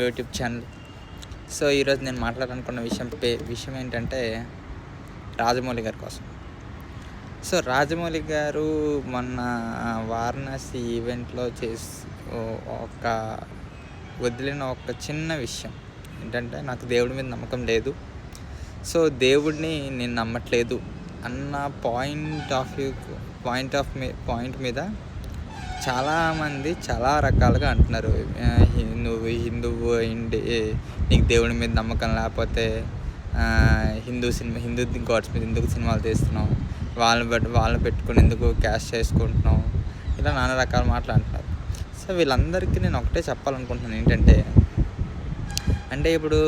YouTube channel. So ఈరోజు నేను మాట్లాడాలనుకున్న విషయం ఏంటంటే రాజమౌళి గారి కోసం. సో రాజమౌళి గారు మొన్న వారణాసి ఈవెంట్లో ఒక వదిలిన ఒక చిన్న విషయం ఏంటంటే, నాకు దేవుడి మీద నమ్మకం లేదు, సో దేవుడిని నేను నమ్మట్లేదు అన్న పాయింట్ మీద చాలామంది చాలా రకాలుగా అంటున్నారు. నువ్వు హిందువు అయింది, నీకు దేవుడి మీద నమ్మకం లేకపోతే హిందూ గాడ్స్ మీద ఎందుకు సినిమాలు తీస్తున్నావు, వాళ్ళని పెట్టుకుని ఎందుకు క్యాష్ చేసుకుంటున్నావు, ఇలా నానా రకాల మాటలు అంటున్నారు. సో వీళ్ళందరికీ నేను ఒకటే చెప్పాలనుకుంటున్నాను ఏంటంటే, ఇప్పుడు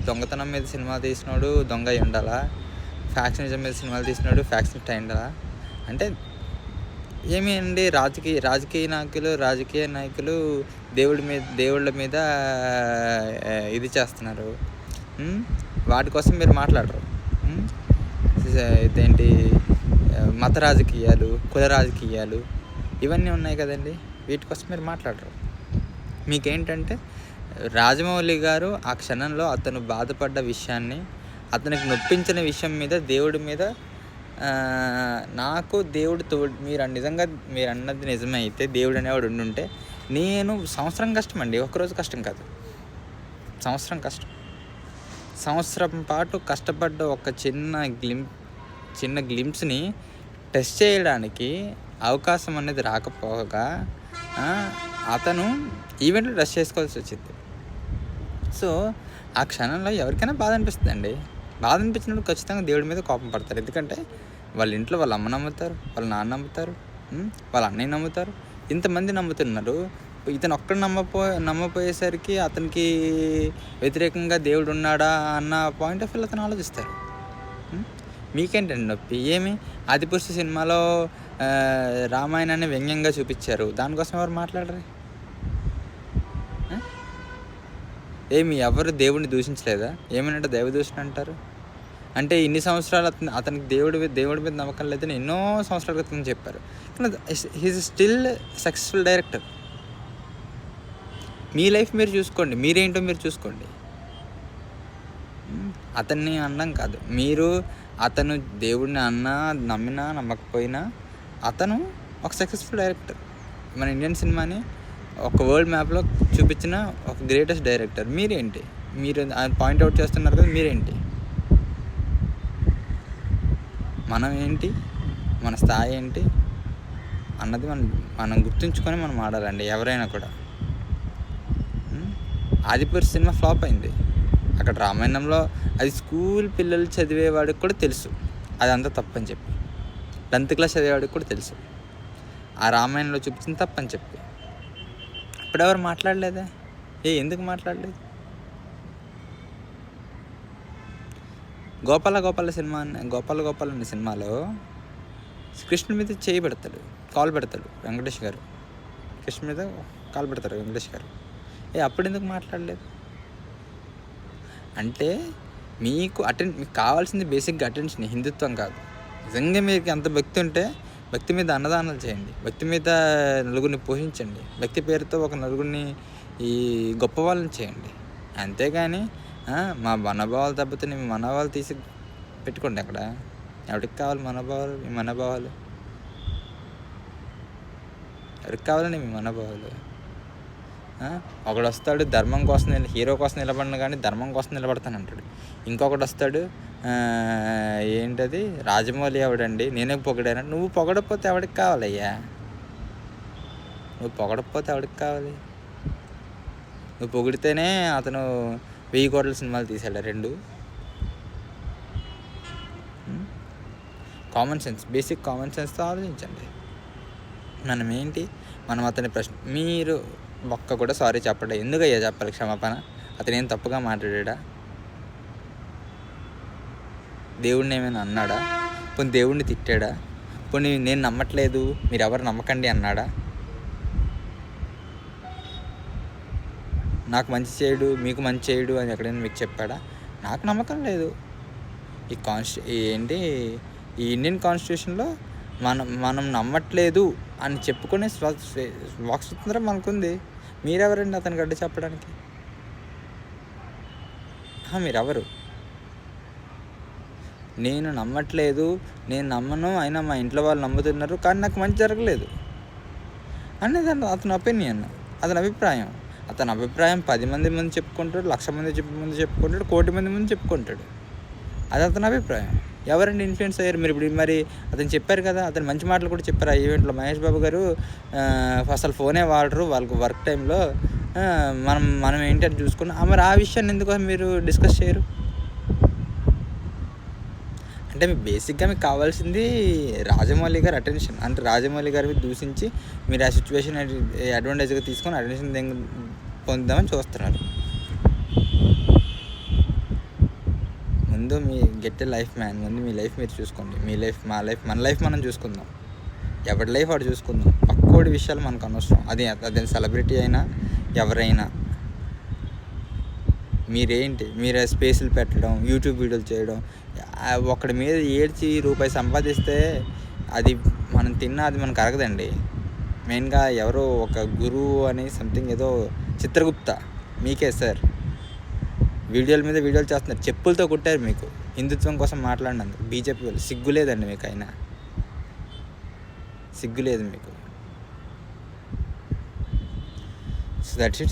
దొంగతనం మీద సినిమా తీసినాడు దొంగ అయి ఉండాలా, ఫ్యాక్షనిజం మీద సినిమాలు తీసినాడు ఫ్యాక్షనిస్ట్ అయి ఉండాలా? అంటే ఏమి అండి, రాజకీయ నాయకులు దేవుళ్ళ మీద ఇది చేస్తున్నారు. వాటి కోసం మీరు మాట్లాడరు. ఇదేంటి మత రాజకీయాలు, కుల రాజకీయాలు ఇవన్నీ ఉన్నాయి కదండి, వీటి కోసం మీరు మాట్లాడరు. మీకేంటంటే రాజమౌళి గారు ఆ క్షణంలో అతను బాధపడ్డ విషయాన్ని, అతనికి నొప్పించిన విషయం మీద, దేవుడి మీద, నాకు దేవుడు మీరు అన్నది నిజమే అయితే, దేవుడు అనేవాడు ఉండుంటే నేను సంవత్సరం కష్టం అండి, ఒక్కరోజు కష్టం కాదు, సంవత్సరం పాటు కష్టపడ్డ ఒక చిన్న గ్లింప్స్ని టెస్ట్ చేయడానికి అవకాశం అనేది రాకపోగా అతను ఈవెంట్లో టెస్ట్ చేసుకోవాల్సి వచ్చింది. సో ఆ క్షణంలో ఎవరికైనా బాధ అనిపిస్తుందండి. బాధ అనిపించినప్పుడు ఖచ్చితంగా దేవుడి మీద కోపం పడతారు. ఎందుకంటే వాళ్ళ ఇంట్లో వాళ్ళ అమ్మ నమ్ముతారు, వాళ్ళ నాన్న నమ్ముతారు, వాళ్ళ అన్నయ్య నమ్ముతారు, ఇంతమంది నమ్ముతున్నారు. ఇతను ఒక్కడు నమ్మపోయేసరికి అతనికి వ్యతిరేకంగా దేవుడు ఉన్నాడా అన్న పాయింట్ ఆఫ్ వ్యూ అతను ఆలోచిస్తారు. మీకేంటండి నొప్పి? ఏమి ఆదిపురుష సినిమాలో రామాయణాన్ని వ్యంగ్యంగా చూపించారు, దానికోసం ఎవరు మాట్లాడరు? ఏమి ఎవరు దేవుడిని దూషించలేదా? ఏమనంటే దైవ దూషణ అంటారు. అంటే ఇన్ని సంవత్సరాలు అతనికి దేవుడి మీద నమ్మకం లేదని ఎన్నో సంవత్సరాల క్రితం చెప్పారు. కానీ హీఈస్ స్టిల్ సక్సెస్ఫుల్ డైరెక్టర్. మీ లైఫ్ మీరు చూసుకోండి, మీరేంటో మీరు చూసుకోండి. అతన్ని అనడం కాదు, అతను దేవుడిని నమ్మినా నమ్మకపోయినా అతను ఒక సక్సెస్ఫుల్ డైరెక్టర్. మన ఇండియన్ సినిమాని ఒక వరల్డ్ మ్యాప్లో చూపించిన ఒక గ్రేటెస్ట్ డైరెక్టర్. మీరేంటి? మీరు పాయింట్అవుట్ చేస్తున్నారు కదా, మీరేంటి? మనం ఏంటి, మన స్థాయి ఏంటి అన్నది మనం గుర్తుంచుకొని మనం ఆడాలండి, ఎవరైనా కూడా. ఆదిపురుష సినిమా ఫ్లాప్ అయింది. అక్కడ రామాయణంలో అది స్కూల్ పిల్లలు చదివేవాడికి కూడా తెలుసు అదంతా తప్పని చెప్పి, 10th క్లాస్ చదివేవాడికి కూడా తెలుసు ఆ రామాయణంలో చూపించింది తప్పని చెప్పి. ఇప్పుడెవరు మాట్లాడలేదా? ఎందుకు మాట్లాడలేదు? గోపాల అనే సినిమాలో కృష్ణుడి మీద కాలు పెడతాడు వెంకటేష్ గారు. కృష్ణ మీద కాలు పెడతారు వెంకటేష్ గారు. అప్పుడు ఎందుకు మాట్లాడలేదు? అంటే మీకు కావాల్సింది బేసిక్గా అటెన్షన్, హిందుత్వం కాదు. నిజంగా మీకు అంత భక్తి ఉంటే భక్తి మీద అన్నదానాలు చేయండి, భక్తి మీద నలుగురిని పోషించండి, భక్తి పేరుతో ఒక నలుగురిని గొప్ప వాళ్ళని చేయండి. అంతేగాని మా మనోభావాలు తప్పితే మీ మనోభావాలు తీసి పెట్టుకోండి అక్కడ. ఎవరికి కావాలి మీ మనోభావాలు? ఎవరికి కావాలండి మీ మనోభావాలు? ఒకడు వస్తాడు ధర్మం కోసం, హీరో కోసం నిలబడిన కానీ ధర్మం కోసం నిలబడతానంటాడు. ఇంకొకటి వస్తాడు, ఏంటది రాజమౌళి ఎవడండి, నేనే పొగిడాను. నువ్వు పొగడకపోతే ఎవడికి కావాలయ్యా? నువ్వు కావాలి? నువ్వు పొగిడితేనే అతను 1000 కోట్ల సినిమాలు తీసాడు. 2 బేసిక్ కామన్ సెన్స్తో ఆలోచించండి. మనం అతని మీరు ఒక్క కూడా సారీ చెప్పండి. ఎందుకయ్యా చెప్పాలి క్షమాపణ? అతను ఏం తప్పుగా మాట్లాడా? దేవుడిని ఏమైనా అన్నాడా? పోనీ దేవుడిని తిట్టాడా? పోనీ నేను నమ్మట్లేదు మీరు ఎవరు నమ్మకండి అన్నాడా? నాకు మంచి చేయడు, మీకు మంచి చేయడు అని ఎక్కడైనా మీకు చెప్పాడా? నాకు నమ్మకం లేదు. ఈ ఇండియన్ కాన్స్టిట్యూషన్లో మనం నమ్మట్లేదు అని చెప్పుకునే వాక్ స్వతంత్రం మనకుంది. మీరెవరండి అతనికి అడ్డు చెప్పడానికి? మీరెవరు? నేను నమ్మట్లేదు, నేను నమ్మను, అయినా మా ఇంట్లో వాళ్ళు నమ్ముతున్నారు, కానీ నాకు మంచి జరగలేదు అనేది అతని ఒపీనియన్, అతని అభిప్రాయం. అతని అభిప్రాయం 10 మంది ముందు చెప్పుకుంటాడు, 1,00,000 మంది ముందు చెప్పుకుంటాడు, 1,00,00,000 మంది ముందు చెప్పుకుంటాడు. అది అతని అభిప్రాయం. ఎవరండి ఇన్ఫ్లుయెన్స్ అయ్యారు? మీరు ఇప్పుడు మరి అతను చెప్పారు కదా, అతను మంచి మాటలు కూడా చెప్పారు ఆ ఈవెంట్లో. మహేష్ బాబు గారు అసలు ఫోనే వాడరు వాళ్ళకు వర్క్ టైంలో, మనం ఏంటని చూసుకున్నాం. మరి ఆ విషయాన్ని ఎందుకు మీరు డిస్కస్ చేయరు? అంటే బేసిక్గా మీకు కావాల్సింది రాజమౌళి గారి అటెన్షన్. అంటే రాజమౌళి గారిని దూషించి మీరు ఆ సిచ్యువేషన్ అడ్వాంటేజ్గా తీసుకొని అటెన్షన్ పొందామని చూస్తున్నారు. ముందు మీ గెట్ ఎ లైఫ్ మ్యాన్. ముందు మీ లైఫ్ మీరు చూసుకోండి. మీ లైఫ్, మా లైఫ్, మన లైఫ్ మనం చూసుకుందాం. ఎవరి లైఫ్ వాడు చూసుకుందాం. పక్కోడి విషయాలు మనకు అనవసరం. అదే సెలబ్రిటీ అయినా ఎవరైనా. మీరు స్పేసులు పెట్టడం, యూట్యూబ్ వీడియోలు చేయడం, ఒకడి మీద ఏడ్చి రూపాయి సంపాదిస్తే అది మనం అది మనకు అరగదండి. మెయిన్గా ఎవరో ఒక గురువు అని సంథింగ్ ఏదో చిత్రగుప్త మీకే సార్ వీడియోల మీద వీడియోలు చేస్తున్నారు, చెప్పులతో కొట్టారు మీకు హిందుత్వం కోసం మాట్లాడినందుకు. బీజేపీ వాళ్ళు సిగ్గులేదండి మీకు, అయినా సిగ్గులేదు మీకు. So that's it.